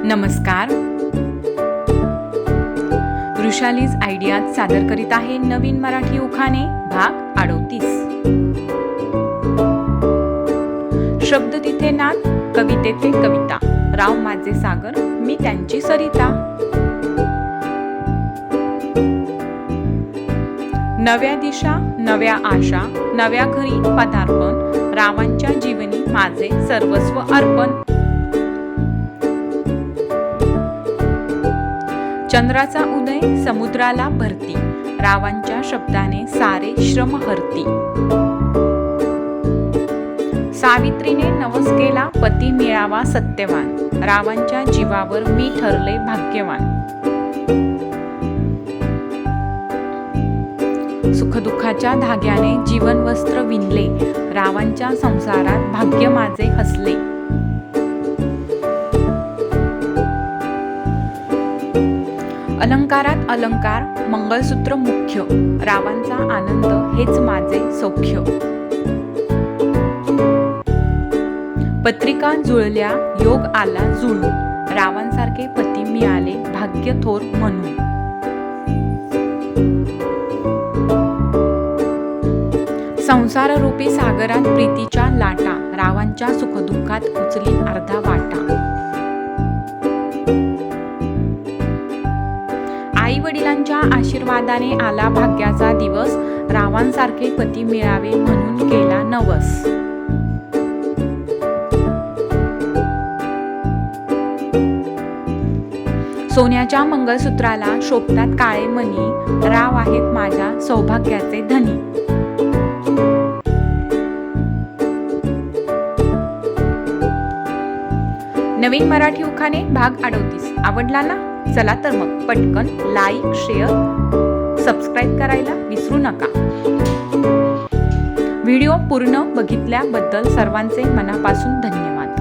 नमस्कार. वृषालीज आयडियाज सादर करीत आहे नवीन मराठी उखाणे भाग 38. शब्द तिथे नाद, कवितेचे कविता. राव माझे सागर, मी त्यांची सरिता. नव्या दिशा, नव्या आशा, नव्या घरी पदार्पण. रावांच्या जीवनी माझे सर्वस्व अर्पण. चंद्राचा उदय, समुद्राला भरती. रावांच्या शब्दाने सारे श्रम हरती. सावित्रीने नवस केला, पती मिळावा सत्यवान. रावांच्या जीवावर मी ठरले भाग्यवान. सुखदुःखाच्या धाग्याने जीवन वस्त्र विणले. रावांच्या संसारात भाग्य माझे हसले. अलंकारात अलंकार, मंगळसूत्र मुख्य. रावांचा आनंद हेच माझे सौख्य. पत्रिका जुळल्या, योग आला जुळून. रावांसारखे पती मिळाले, भाग्य थोर म्हणून. संसाररूपी सागरात प्रीतीच्या लाटा. रावांच्या सुखदुःखात उचली अर्धा वाटा. आई वडिलांच्या आशीर्वादाने आला भाग्याचा दिवस. रावांसारखे पती मिळावे म्हणून केला नवस. सोन्याच्या मंगळसूत्राला शोभतात काळे मणी. राव आहेत माझ्या सौभाग्याचे धनी. नवीन मराठी उखाणे भाग 38 आवडला ना? चला तर मग पटकन लाईक, शेअर, सबस्क्राईब करायला विसरू नका. व्हिडिओ पूर्ण बघितल्याबद्दल सर्वांचे मनापासून धन्यवाद.